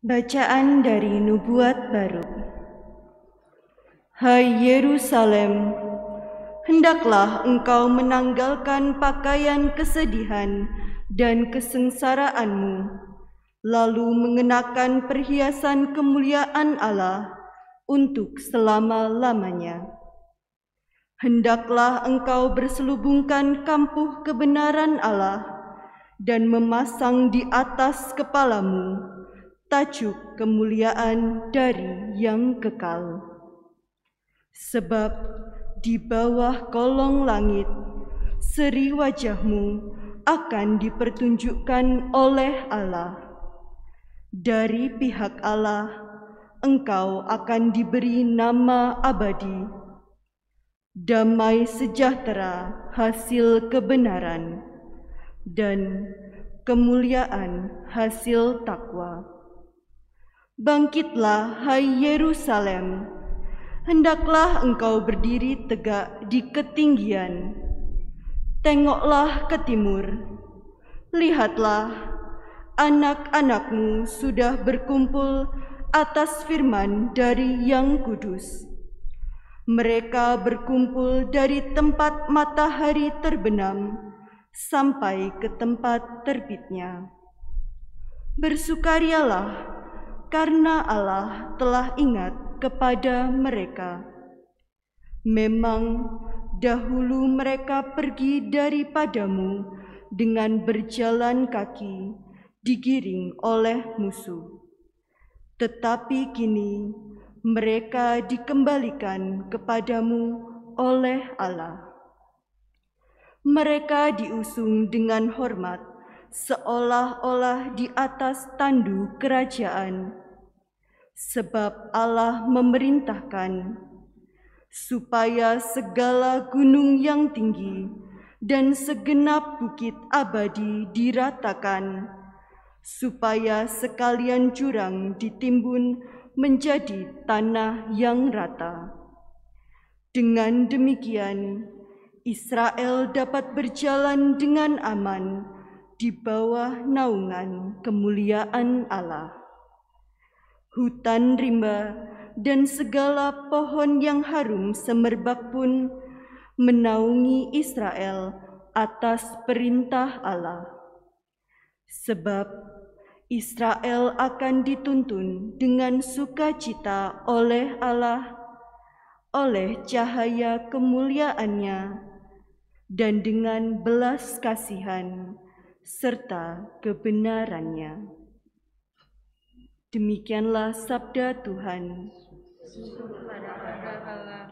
Bacaan dari Nubuat Baru. Hai Yerusalem, hendaklah engkau menanggalkan pakaian kesedihan dan kesengsaraanmu, lalu mengenakan perhiasan kemuliaan Allah untuk selama-lamanya. Hendaklah engkau berselubungkan kampuh kebenaran Allah dan memasang di atas kepalamu tajuk kemuliaan dari yang kekal. Sebab di bawah kolong langit seri wajahmu akan dipertunjukkan oleh Allah. Dari pihak Allah engkau akan diberi nama abadi, damai sejahtera hasil kebenaran, dan kemuliaan hasil takwa. Bangkitlah, hai Yerusalem, hendaklah engkau berdiri tegak di ketinggian. Tengoklah ke timur, lihatlah, anak-anakmu sudah berkumpul atas firman dari Yang Kudus. Mereka berkumpul dari tempat matahari terbenam sampai ke tempat terbitnya. Bersukarialah, karena Allah telah ingat kepada mereka. Memang dahulu mereka pergi daripadamu dengan berjalan kaki, digiring oleh musuh. Tetapi kini mereka dikembalikan kepadamu oleh Allah. Mereka diusung dengan hormat, seolah-olah di atas tandu kerajaan, sebab Allah memerintahkan supaya segala gunung yang tinggi dan segenap bukit abadi diratakan, supaya sekalian jurang ditimbun menjadi tanah yang rata. Dengan demikian, Israel dapat berjalan dengan aman di bawah naungan kemuliaan Allah. Hutan rimba dan segala pohon yang harum semerbak pun menaungi Israel atas perintah Allah. Sebab Israel akan dituntun dengan sukacita oleh Allah, oleh cahaya kemuliaannya, dan dengan belas kasihan serta kebenarannya. Demikianlah sabda Tuhan. Syukur pada Allah.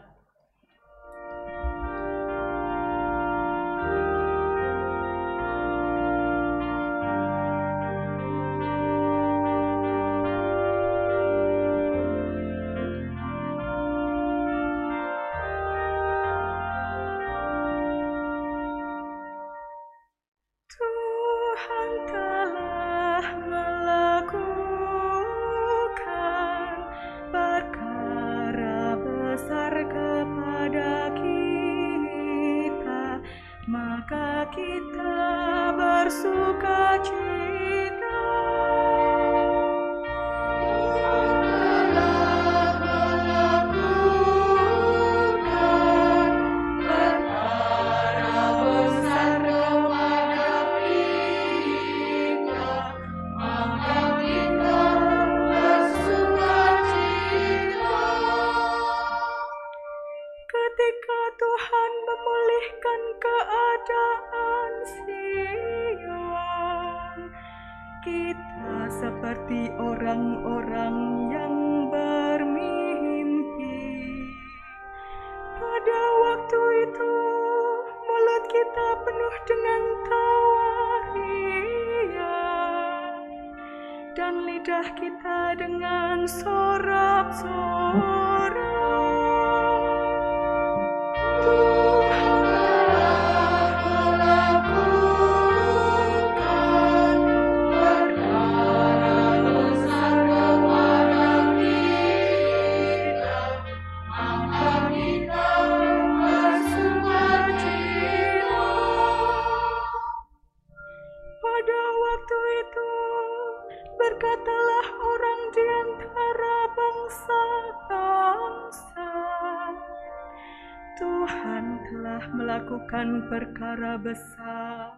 Tuhan telah melakukan perkara besar kepada kita, maka kita bersukacita. Ketika Tuhan memulihkan keadaan Sion, kita seperti orang-orang yang bermimpi. Pada waktu itu, mulut kita penuh dengan tawa riang, dan lidah kita dengan sorak-sorai. Tuhan telah melakukan perkara besar kepada kita, maka kita bersukacita. Pada waktu itu berkatalah orang bangsa-bangsa. Tuhan telah melakukan perkara besar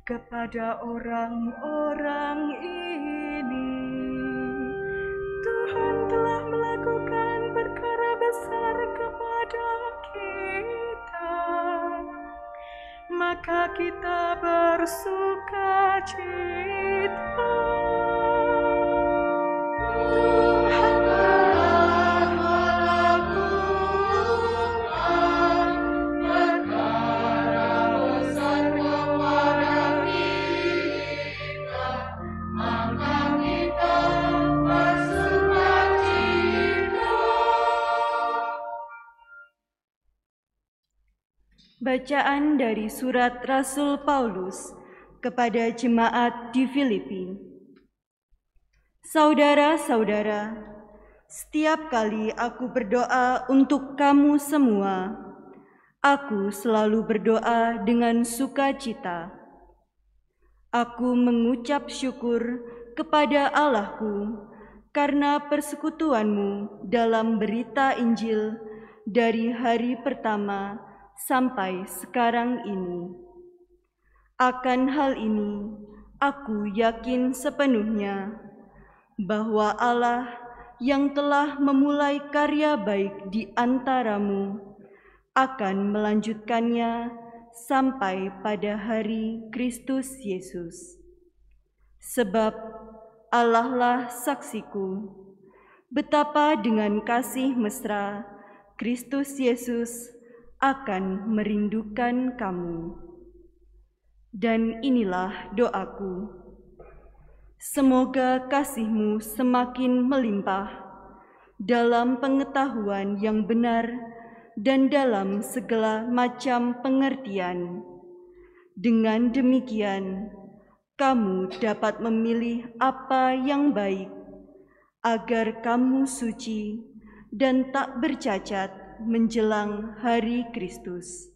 kepada orang-orang ini. Tuhan telah melakukan perkara besar kepada kita, maka kita bersuka cita. Tuhan telah melakukan perkara besar kepada kita, maka kita bersuka cita. Bacaan dari surat Rasul Paulus kepada jemaat di Filipi. Saudara-saudara, setiap kali aku berdoa untuk kamu semua, aku selalu berdoa dengan sukacita. Aku mengucap syukur kepada Allahku karena persekutuanmu dalam berita Injil dari hari pertama sampai sekarang ini. Akan hal ini, aku yakin sepenuhnya bahwa Allah yang telah memulai karya baik di antaramu akan melanjutkannya sampai pada hari Kristus Yesus. Sebab Allah lah saksiku, betapa dengan kasih mesra Kristus Yesus akan merindukan kamu. Dan inilah doaku, semoga kasihmu semakin melimpah dalam pengetahuan yang benar dan dalam segala macam pengertian. Dengan demikian, kamu dapat memilih apa yang baik, agar kamu suci dan tak bercacat menjelang hari Kristus.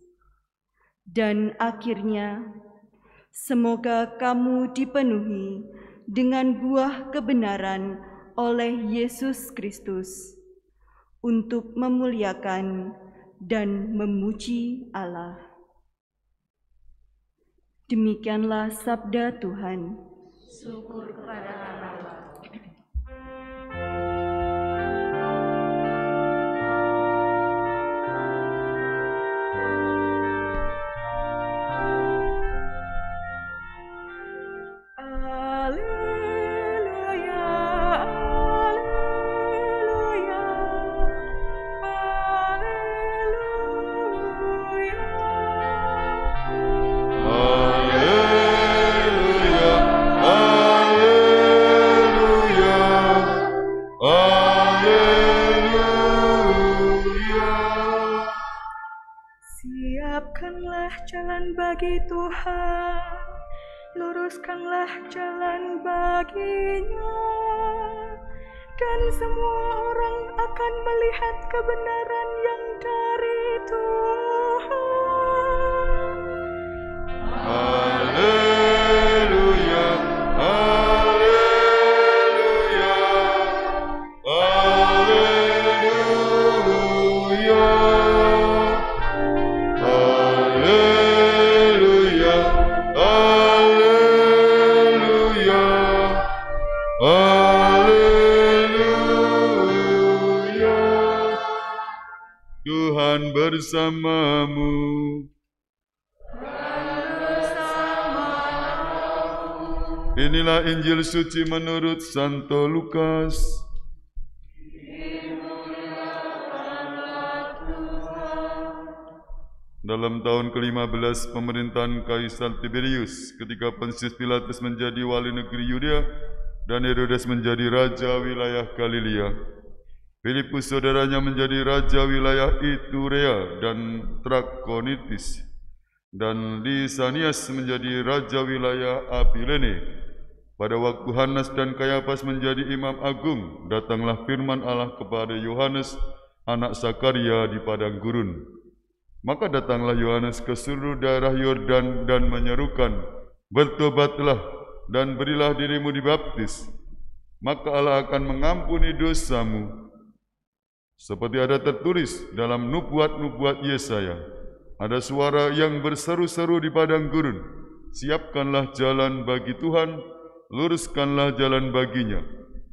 Dan akhirnya, semoga kamu dipenuhi dengan buah kebenaran oleh Yesus Kristus untuk memuliakan dan memuji Allah. Demikianlah sabda Tuhan. Syukur kepada Allah. Siapkanlah jalan bagi Tuhan, luruskanlah jalan baginya, dan semua orang akan melihat kebenaran yang dari Tuhan. Haleluya, haleluya, haleluya. Haleluya, haleluya, haleluya. Tuhan bersamamu. Inilah Injil suci menurut Santo Lukas. Dalam tahun ke-15 pemerintahan Kaisar Tiberius, ketika Pontius Pilatus menjadi wali negeri Yudea dan Herodes menjadi raja wilayah Galilea, Filipus saudaranya menjadi raja wilayah Iturea dan Trakonitis, dan Lisanias menjadi raja wilayah Abilene. Pada waktu Hanas dan Kayafas menjadi imam agung, datanglah firman Allah kepada Yohanes, anak Sakaria di padang gurun. Maka datanglah Yohanes ke seluruh daerah Yordan dan menyerukan, "Bertobatlah dan berilah dirimu dibaptis, maka Allah akan mengampuni dosamu, Seperti ada tertulis dalam nubuat-nubuat Yesaya, ada suara yang berseru-seru di padang gurun, siapkanlah jalan bagi Tuhan, luruskanlah jalan baginya.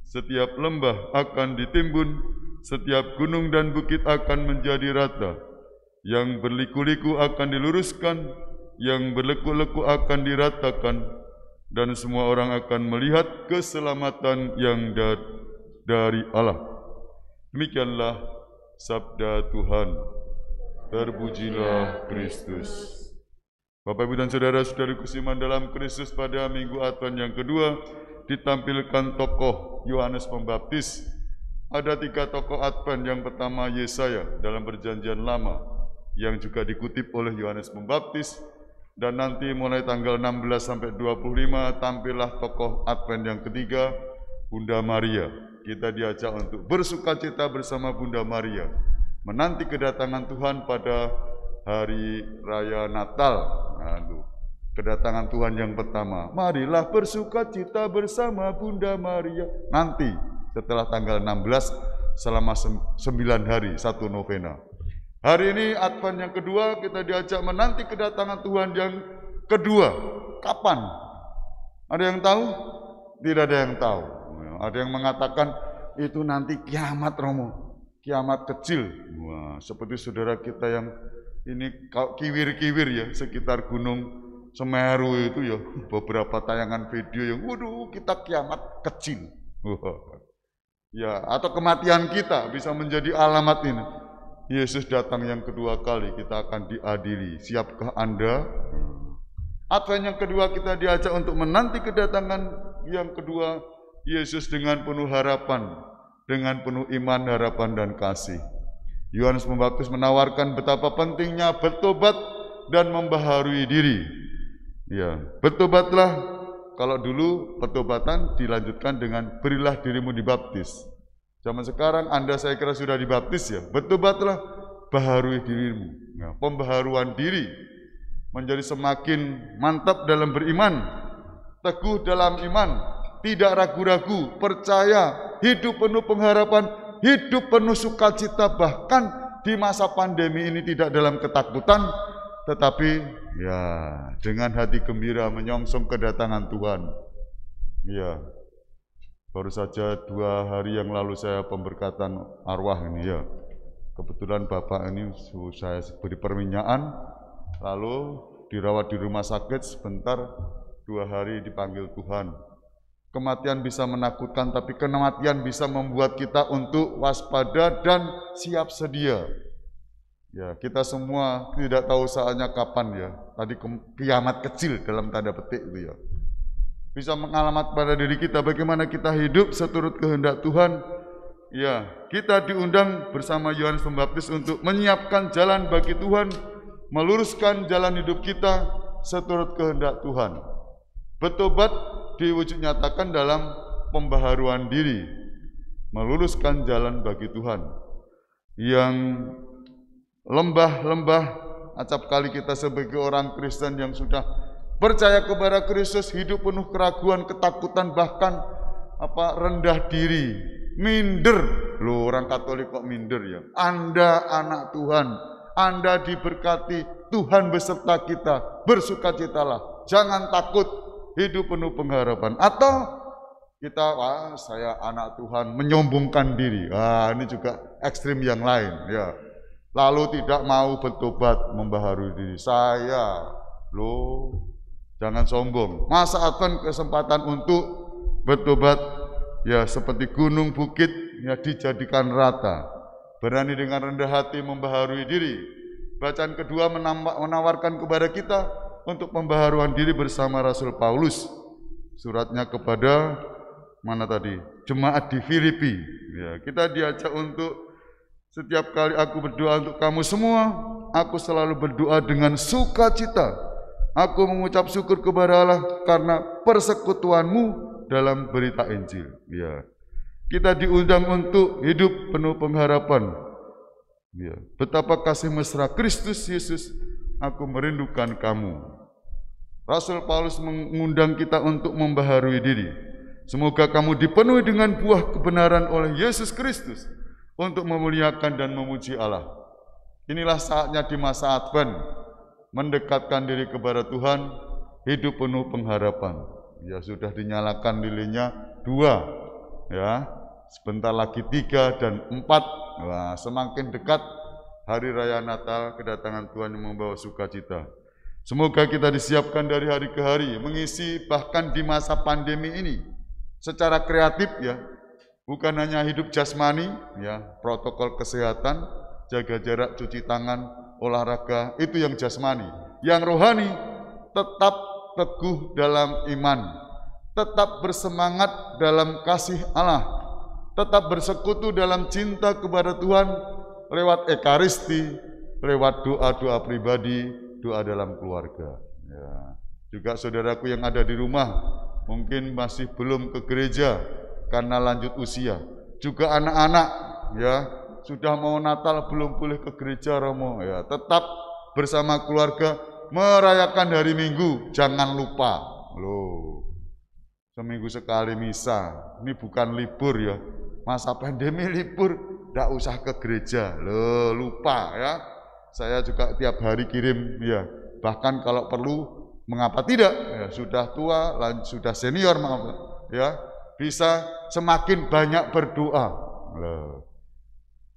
Setiap lembah akan ditimbun, setiap gunung dan bukit akan menjadi rata. Yang berliku-liku akan diluruskan, yang berleku-leku akan diratakan, dan semua orang akan melihat keselamatan yang dari Allah. Demikianlah sabda Tuhan. Terpujilah Kristus. Bapak, Ibu, dan saudara-saudari kusiman dalam Kristus, pada Minggu Advent yang kedua ditampilkan tokoh Yohanes Pembaptis. Ada 3 tokoh Advent. Yang pertama Yesaya dalam Perjanjian Lama, yang juga dikutip oleh Yohanes Pembaptis. Dan nanti mulai tanggal 16 sampai 25 tampillah tokoh Advent yang ketiga, Bunda Maria. Kita diajak untuk bersukacita bersama Bunda Maria, menanti kedatangan Tuhan pada hari raya Natal. Nah, itu kedatangan Tuhan yang pertama. Marilah bersukacita bersama Bunda Maria. Nanti setelah tanggal 16 selama 9 hari, 1 novena. Hari ini Advent yang kedua, kita diajak menanti kedatangan Tuhan yang kedua. Kapan? Ada yang tahu? Tidak ada yang tahu. Ada yang mengatakan itu nanti kiamat, Romo, kiamat kecil. Wah, seperti saudara kita yang ini kiwir-kiwir ya, sekitar Gunung Semeru itu ya, beberapa tayangan video yang waduh kita kiamat kecil. Wah. Ya, atau kematian kita bisa menjadi alamat ini. Yesus datang yang kedua kali, kita akan diadili. Siapkah Anda? Advent yang kedua kita diajak untuk menanti kedatangan yang kedua Yesus dengan penuh harapan, dengan penuh iman, harapan, dan kasih. Yohanes Pembaptis menawarkan betapa pentingnya bertobat dan membaharui diri. Ya, bertobatlah. Kalau dulu pertobatan dilanjutkan dengan berilah dirimu dibaptis. Zaman sekarang Anda saya kira sudah dibaptis ya. Bertobatlah, baharui dirimu. Nah, pembaharuan diri menjadi semakin mantap dalam beriman, teguh dalam iman, tidak ragu-ragu, percaya, hidup penuh pengharapan, hidup penuh sukacita, bahkan di masa pandemi ini tidak dalam ketakutan, tetapi ya dengan hati gembira menyongsong kedatangan Tuhan. Ya, baru saja 2 hari yang lalu saya pemberkatan arwah ini ya. Kebetulan Bapak ini saya beri perminyakan, lalu dirawat di rumah sakit sebentar, 2 hari dipanggil Tuhan. Kematian bisa menakutkan, tapi kematian bisa membuat kita untuk waspada dan siap sedia. Ya, kita semua tidak tahu saatnya kapan ya. Tadi kiamat kecil dalam tanda petik itu ya. Bisa mengalamat pada diri kita bagaimana kita hidup seturut kehendak Tuhan. Ya, kita diundang bersama Yohanes Pembaptis untuk menyiapkan jalan bagi Tuhan, meluruskan jalan hidup kita seturut kehendak Tuhan. Bertobat diwujud nyatakan dalam pembaharuan diri, meluruskan jalan bagi Tuhan. Yang lembah-lembah, acap kali kita sebagai orang Kristen yang sudah percaya kepada Kristus, hidup penuh keraguan, ketakutan, bahkan rendah diri, minder. Loh, orang Katolik kok minder ya? Anda anak Tuhan, Anda diberkati, Tuhan beserta kita, bersukacitalah, jangan takut, hidup penuh pengharapan. Atau kita, saya anak Tuhan, menyombongkan diri. Ini juga ekstrim yang lain ya. Lalu tidak mau bertobat, membaharui diri. Saya, jangan sombong. Masa Advent kesempatan untuk bertobat, ya seperti gunung bukit ya dijadikan rata. Berani dengan rendah hati membaharui diri. Bacaan kedua menawarkan kepada kita untuk pembaharuan diri bersama Rasul Paulus. Suratnya kepada mana tadi? Jemaat di Filipi. Ya, kita diajak untuk setiap kali aku berdoa untuk kamu semua, aku selalu berdoa dengan sukacita. Aku mengucap syukur kepada Allah karena persekutuanmu dalam berita Injil. Ya. Kita diundang untuk hidup penuh pengharapan. Ya. Betapa kasih mesra Kristus Yesus, aku merindukan kamu. Rasul Paulus mengundang kita untuk membaharui diri. Semoga kamu dipenuhi dengan buah kebenaran oleh Yesus Kristus. untuk memuliakan dan memuji Allah. Inilah saatnya di masa Advent, mendekatkan diri kepada Tuhan, hidup penuh pengharapan. Ya sudah dinyalakan lilinnya 2, ya sebentar lagi 3 dan 4. Wah, semakin dekat hari raya Natal, kedatangan Tuhan yang membawa sukacita. Semoga kita disiapkan dari hari ke hari, mengisi bahkan di masa pandemi ini secara kreatif ya, bukan hanya hidup jasmani ya, protokol kesehatan, jaga jarak, cuci tangan, olahraga, itu yang jasmani. Yang rohani tetap teguh dalam iman, tetap bersemangat dalam kasih Allah, tetap bersekutu dalam cinta kepada Tuhan lewat ekaristi, lewat doa-doa pribadi, doa dalam keluarga. Ya. Juga saudaraku yang ada di rumah, mungkin masih belum ke gereja karena lanjut usia. Juga anak-anak, ya sudah mau Natal belum boleh ke gereja Romo. Ya, tetap bersama keluarga merayakan hari Minggu, jangan lupa. Loh, seminggu sekali misa, ini bukan libur ya. Masa pandemi libur, tidak usah ke gereja. Loh, lupa ya. Saya juga tiap hari kirim ya. Bahkan kalau perlu, mengapa tidak? Ya, sudah tua, sudah senior maaf ya. Bisa semakin banyak berdoa. Loh.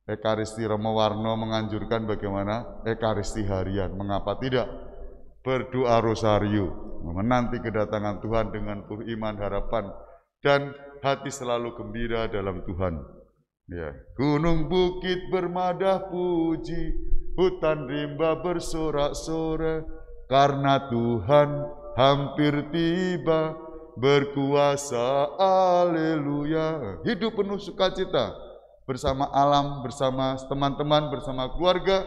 Ekaristi Romo Warno menganjurkan bagaimana ekaristi harian. Mengapa tidak? Berdoa rosario, menanti kedatangan Tuhan dengan penuh iman, harapan, dan hati selalu gembira dalam Tuhan. Ya. Gunung bukit bermadah puji, hutan rimba bersorak-sorai, karena Tuhan hampir tiba, berkuasa, haleluya. Hidup penuh sukacita, bersama alam, bersama teman-teman, bersama keluarga,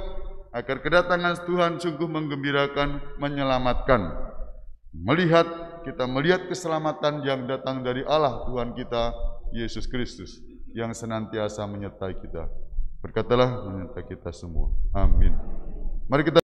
agar kedatangan Tuhan sungguh menggembirakan, menyelamatkan. Kita melihat keselamatan yang datang dari Allah Tuhan kita, Yesus Kristus, yang senantiasa menyertai kita. Berkatalah menyertai kita semua. Amin. Mari kita